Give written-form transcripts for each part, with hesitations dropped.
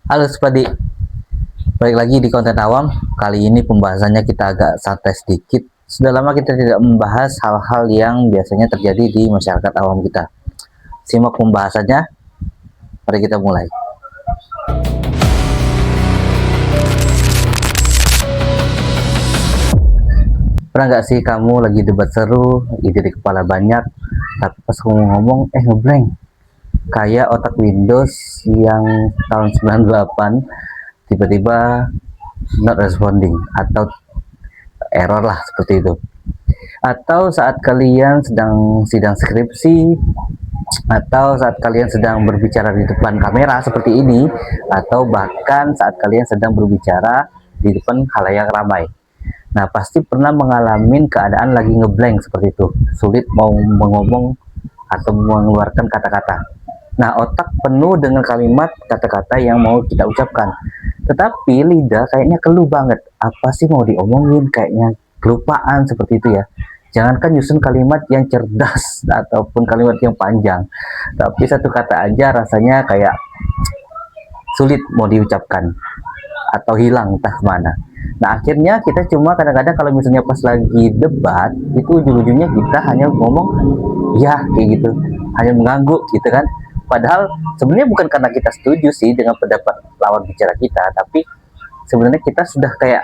Halo Spadi, balik lagi di konten awam. Kali ini pembahasannya kita agak santai sedikit. Sudah lama kita tidak membahas hal-hal yang biasanya terjadi di masyarakat awam kita. Simak pembahasannya, mari kita mulai. Pernah nggak sih kamu lagi debat seru, ide di kepala banyak, tapi pas ngomong-ngomong, ngeblank. Kayak otak Windows yang tahun 98, tiba-tiba not responding, atau error lah seperti itu. Atau saat kalian sedang sidang skripsi, atau saat kalian sedang berbicara di depan kamera seperti ini, atau bahkan saat kalian sedang berbicara di depan khalayak ramai. Nah, pasti pernah mengalami keadaan lagi ngeblank seperti itu, sulit mau mengomong atau mengeluarkan kata-kata. Nah, otak penuh dengan kalimat kata-kata yang mau kita ucapkan, tetapi lidah kayaknya keluh banget, apa sih mau diomongin, kayaknya kelupaan seperti itu ya. Jangankan nyusun kalimat yang cerdas ataupun kalimat yang panjang, tapi satu kata aja rasanya kayak sulit mau diucapkan atau hilang entah kemana. Nah, akhirnya kita cuma kadang-kadang kalau misalnya pas lagi debat, itu ujung-ujungnya kita hanya ngomong ya kayak gitu, hanya mengangguk gitu kan. Padahal sebenarnya bukan karena kita setuju sih dengan pendapat lawan bicara kita, tapi sebenarnya kita sudah kayak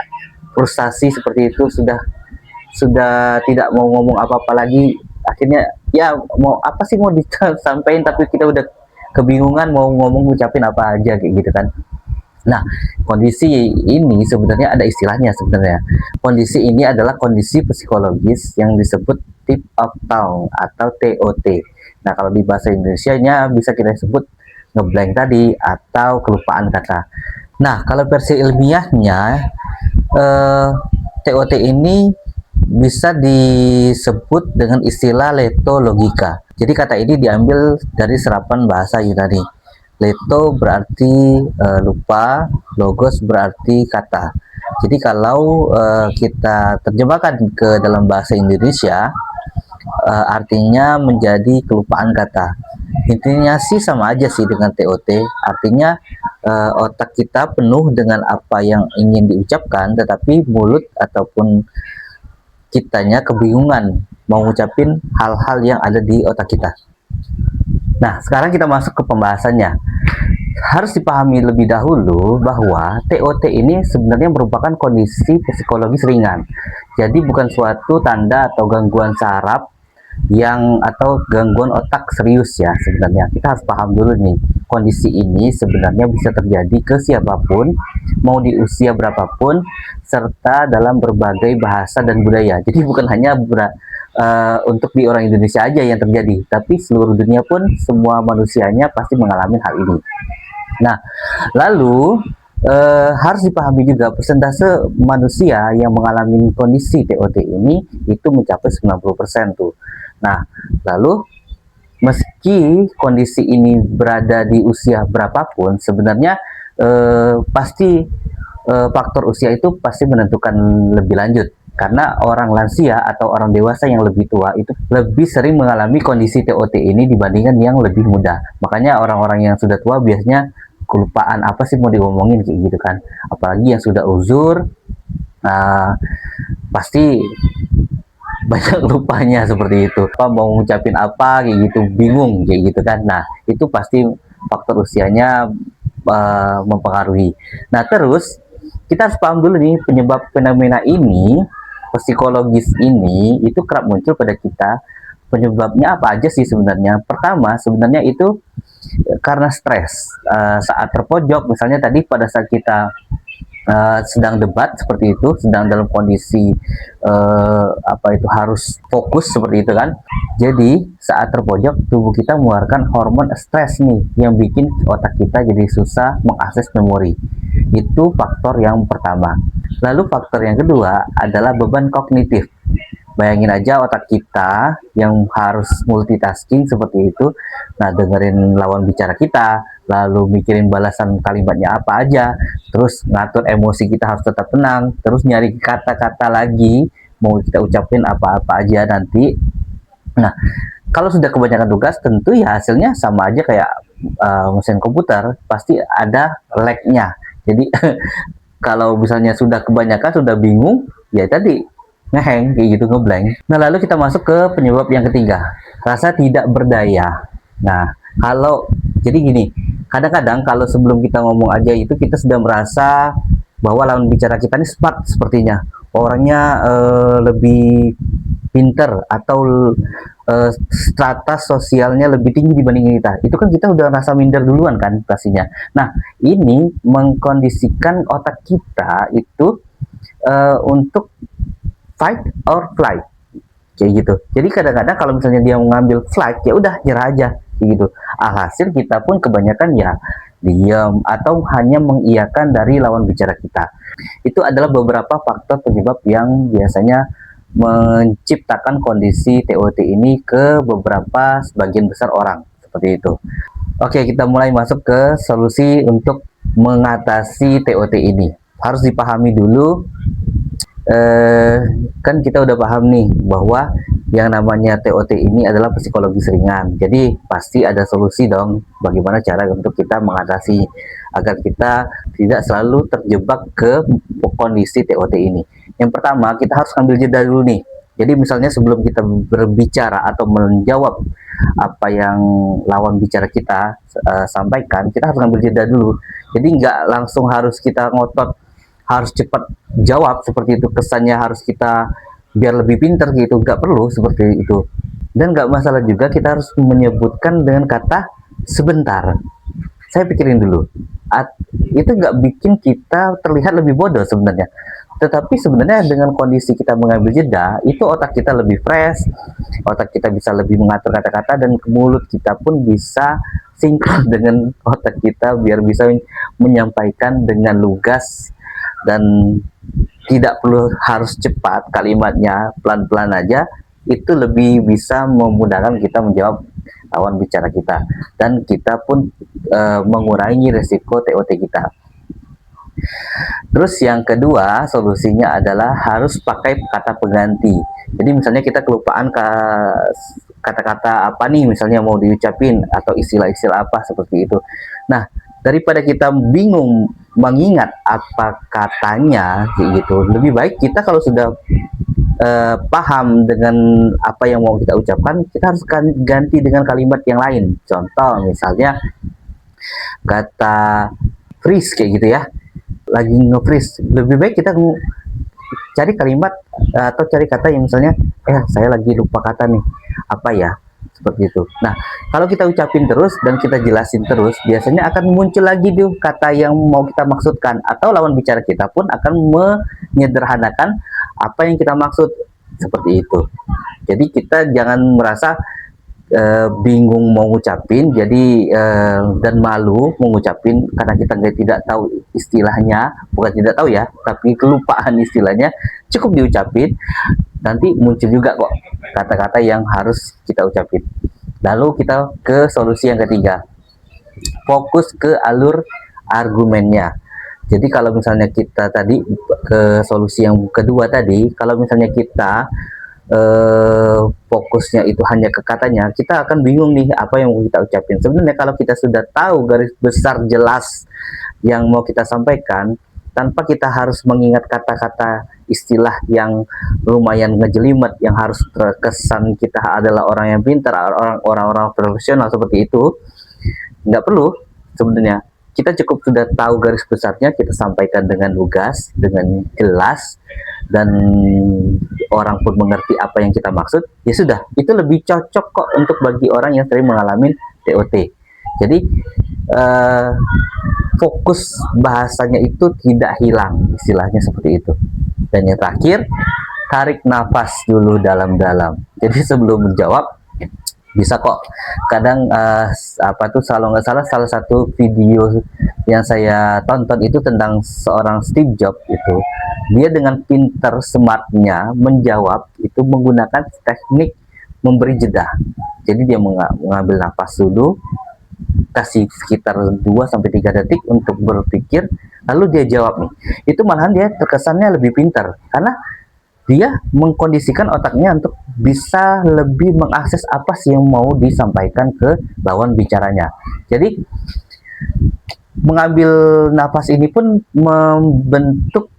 frustasi seperti itu, sudah tidak mau ngomong apa-apa lagi. Akhirnya ya mau apa sih mau disampaikan, tapi kita udah kebingungan mau ngomong ngucapin apa aja kayak gitu kan. Nah, kondisi ini sebenarnya ada istilahnya sebenarnya. Kondisi ini adalah kondisi psikologis yang disebut tip of tongue atau TOT. Nah, kalau di bahasa Indonesia-nya bisa kita sebut ngeblank tadi atau kelupaan kata. Nah, kalau versi ilmiahnya TOT ini bisa disebut dengan istilah letologika. Jadi kata ini diambil dari serapan bahasa Yunani. Leto berarti lupa, logos berarti kata. Jadi kalau kita terjemahkan ke dalam bahasa Indonesia, artinya menjadi kelupaan kata. Intinya sih sama aja sih dengan TOT. Artinya otak kita penuh dengan apa yang ingin diucapkan, tetapi mulut ataupun kitanya kebingungan mau ngucapin hal-hal yang ada di otak kita. Nah, sekarang kita masuk ke pembahasannya. Harus dipahami lebih dahulu bahwa TOT ini sebenarnya merupakan kondisi psikologis ringan. Jadi bukan suatu tanda atau gangguan saraf yang atau gangguan otak serius ya sebenarnya. Kita harus paham dulu nih, kondisi ini sebenarnya bisa terjadi ke siapapun, mau di usia berapapun, serta dalam berbagai bahasa dan budaya. Jadi bukan hanya untuk di orang Indonesia aja yang terjadi, tapi seluruh dunia pun semua manusianya pasti mengalami hal ini. Nah, lalu harus dipahami juga persentase manusia yang mengalami kondisi TOT ini itu mencapai 90% tuh. Nah, lalu meski kondisi ini berada di usia berapapun, sebenarnya pasti faktor usia itu pasti menentukan lebih lanjut. Karena orang lansia atau orang dewasa yang lebih tua itu lebih sering mengalami kondisi TOT ini dibandingkan yang lebih muda. Makanya orang-orang yang sudah tua biasanya kelupaan apa sih mau diomongin kayak gitu kan. Apalagi yang sudah uzur, pasti banyak lupanya seperti itu. Apa mau ngucapin apa kayak gitu, bingung kayak gitu kan. Nah, itu pasti faktor usianya mempengaruhi. Nah, terus kita harus paham dulu nih penyebab fenomena ini, psikologis ini itu kerap muncul pada kita. Penyebabnya apa aja sih sebenarnya? Pertama, sebenarnya itu karena stres. Saat terpojok, misalnya tadi pada saat kita sedang debat seperti itu, sedang dalam kondisi apa itu harus fokus seperti itu kan. Jadi saat terpojok tubuh kita mengeluarkan hormon stres nih yang bikin otak kita jadi susah mengakses memori. Itu faktor yang pertama. Lalu faktor yang kedua adalah beban kognitif. Bayangin aja otak kita yang harus multitasking seperti itu. Nah, dengerin lawan bicara kita, lalu mikirin balasan kalimatnya apa aja, terus ngatur emosi kita harus tetap tenang, terus nyari kata-kata lagi, mau kita ucapin apa-apa aja nanti. Nah, kalau sudah kebanyakan tugas, tentu ya hasilnya sama aja kayak mesin komputer pasti ada lag-nya. Jadi kalau misalnya sudah kebanyakan, sudah bingung, ya tadi ngeheng kayak gitu, ngeblank. Nah, lalu kita masuk ke penyebab yang ketiga, rasa tidak berdaya. Nah, kalau jadi gini, kadang-kadang kalau sebelum kita ngomong aja itu kita sudah merasa bahwa lawan bicara kita ini smart sepertinya, orangnya lebih pinter atau strata sosialnya lebih tinggi dibanding kita. Itu kan kita udah rasa minder duluan kan pastinya. Nah, ini mengkondisikan otak kita itu untuk fight or flight kayak gitu. Jadi kadang-kadang kalau misalnya dia mengambil flight, ya udah nyerah aja kayak gitu. Alhasil kita pun kebanyakan ya diam atau hanya mengiyakan dari lawan bicara kita. Itu adalah beberapa faktor penyebab yang biasanya menciptakan kondisi TOT ini ke beberapa sebagian besar orang seperti itu. Oke, kita mulai masuk ke solusi untuk mengatasi TOT ini. Harus dipahami dulu, kan kita udah paham nih bahwa yang namanya TOT ini adalah psikologis ringan. Jadi pasti ada solusi dong bagaimana cara untuk kita mengatasi agar kita tidak selalu terjebak ke kondisi TOT ini. Yang pertama, kita harus ambil jeda dulu nih. Jadi misalnya sebelum kita berbicara atau menjawab apa yang lawan bicara kita sampaikan, kita harus ambil jeda dulu. Jadi nggak langsung harus kita ngotot, harus cepat jawab seperti itu, kesannya harus kita biar lebih pintar gitu, nggak perlu seperti itu. Dan nggak masalah juga kita harus menyebutkan dengan kata sebentar, saya pikirin dulu. Itu nggak bikin kita terlihat lebih bodoh sebenarnya, tetapi sebenarnya dengan kondisi kita mengambil jeda, itu otak kita lebih fresh, otak kita bisa lebih mengatur kata-kata, dan mulut kita pun bisa sinkron dengan otak kita biar bisa menyampaikan dengan lugas dan tidak perlu harus cepat kalimatnya, pelan-pelan aja. Itu lebih bisa memudahkan kita menjawab lawan bicara kita, dan kita pun mengurangi resiko TOT kita. Terus yang kedua solusinya adalah harus pakai kata pengganti. Jadi misalnya kita kelupaan kata-kata apa nih misalnya mau diucapin, atau istilah-istilah apa seperti itu. Nah, daripada kita bingung mengingat apa katanya gitu, lebih baik kita kalau sudah paham dengan apa yang mau kita ucapkan, kita harus ganti dengan kalimat yang lain. Contoh misalnya kata freeze kayak gitu ya, lagi nge-freeze, lebih baik kita cari kalimat atau cari kata yang misalnya saya lagi lupa kata nih, apa ya, seperti itu. Nah, kalau kita ucapin terus dan kita jelasin terus, biasanya akan muncul lagi tuh kata yang mau kita maksudkan, atau lawan bicara kita pun akan menyederhanakan apa yang kita maksud seperti itu. Jadi kita jangan merasa bingung mau ngucapin, jadi dan malu mengucapin karena kita tidak tahu istilahnya, bukan tidak tahu ya, tapi kelupaan istilahnya. Cukup diucapin, nanti muncul juga kok kata-kata yang harus kita ucapin. Lalu kita ke solusi yang ketiga, fokus ke alur argumennya. Jadi kalau misalnya kita tadi ke solusi yang kedua tadi, kalau misalnya kita fokusnya itu hanya ke katanya, kita akan bingung nih apa yang mau kita ucapin. Sebenarnya kalau kita sudah tahu garis besar jelas yang mau kita sampaikan, tanpa kita harus mengingat kata-kata istilah yang lumayan ngejelimet, yang harus terkesan kita adalah orang yang pintar, orang-orang profesional seperti itu, nggak perlu sebenarnya. Kita cukup sudah tahu garis besarnya, kita sampaikan dengan lugas, dengan jelas, dan orang pun mengerti apa yang kita maksud, ya sudah, itu lebih cocok kok untuk bagi orang yang sering mengalami TOT. Jadi fokus bahasanya itu tidak hilang, istilahnya seperti itu. Dan yang terakhir, tarik nafas dulu dalam-dalam. Jadi sebelum menjawab, bisa kok kadang kalau nggak salah salah satu video yang saya tonton itu tentang seorang Steve Jobs, itu dia dengan pinter smartnya menjawab itu menggunakan teknik memberi jeda. Jadi dia mengambil nafas dulu, kasih sekitar 2-3 detik untuk berpikir, lalu dia jawab nih. Itu malahan dia terkesannya lebih pintar, karena dia mengkondisikan otaknya untuk bisa lebih mengakses apa sih yang mau disampaikan ke lawan bicaranya. Jadi mengambil nafas ini pun membentuk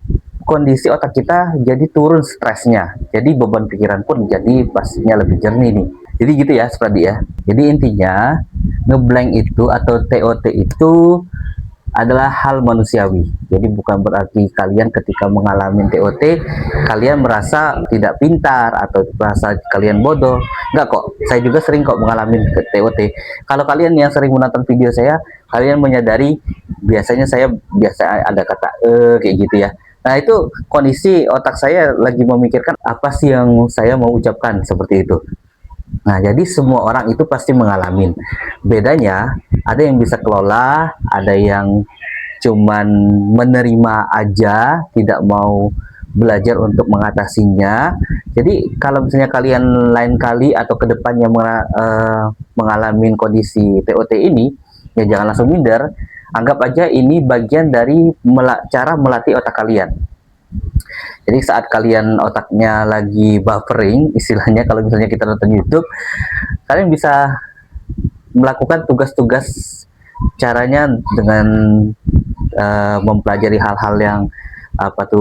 kondisi otak kita jadi turun stresnya. Jadi beban pikiran pun jadi pastinya lebih jernih nih. Jadi gitu ya, seperti ya. Jadi intinya ngeblank itu atau TOT itu adalah hal manusiawi. Jadi bukan berarti kalian ketika mengalami TOT kalian merasa tidak pintar atau merasa kalian bodoh. Enggak kok. Saya juga sering kok mengalami TOT. Kalau kalian yang sering menonton video saya, kalian menyadari biasanya saya biasa ada kata kayak gitu ya. Nah, itu kondisi otak saya lagi memikirkan apa sih yang saya mau ucapkan seperti itu. Nah, jadi semua orang itu pasti mengalami. Bedanya, ada yang bisa kelola, ada yang cuman menerima aja, tidak mau belajar untuk mengatasinya. Jadi, kalau misalnya kalian lain kali atau kedepannya mengalami kondisi TOT ini, ya jangan langsung minder. Anggap aja ini bagian dari cara melatih otak kalian. Jadi saat kalian otaknya lagi buffering, istilahnya kalau misalnya kita nonton YouTube, kalian bisa melakukan tugas-tugas caranya dengan mempelajari hal-hal yang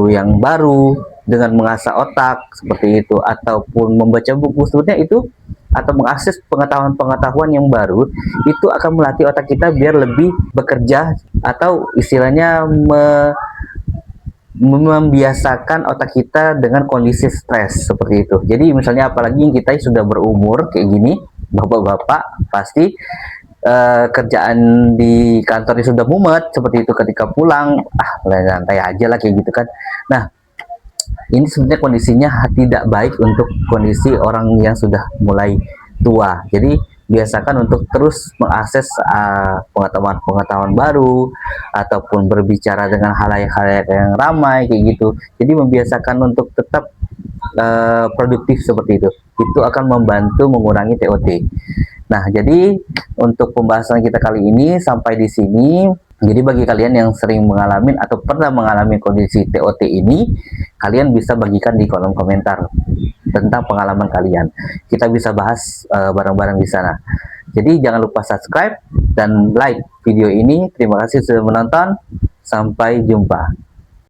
yang baru dengan mengasah otak seperti itu, ataupun membaca buku. Sebetulnya itu atau mengakses pengetahuan-pengetahuan yang baru itu akan melatih otak kita biar lebih bekerja, atau istilahnya membiasakan otak kita dengan kondisi stres seperti itu. Jadi misalnya apalagi yang kita sudah berumur kayak gini, bapak-bapak pasti kerjaan di kantornya sudah mumet seperti itu, ketika pulang santai aja lah kayak gitu kan. Nah, ini sebenarnya kondisinya tidak baik untuk kondisi orang yang sudah mulai tua. Jadi biasakan untuk terus mengakses pengetahuan-pengetahuan baru ataupun berbicara dengan halayak-halayak yang ramai kayak gitu. Jadi membiasakan untuk tetap produktif seperti itu. Itu akan membantu mengurangi TOT. Nah, jadi untuk pembahasan kita kali ini sampai di sini. Jadi bagi kalian yang sering mengalami atau pernah mengalami kondisi TOT ini, kalian bisa bagikan di kolom komentar tentang pengalaman kalian. Kita bisa bahas bareng-bareng di sana. Jadi jangan lupa subscribe dan like video ini. Terima kasih sudah menonton. Sampai jumpa.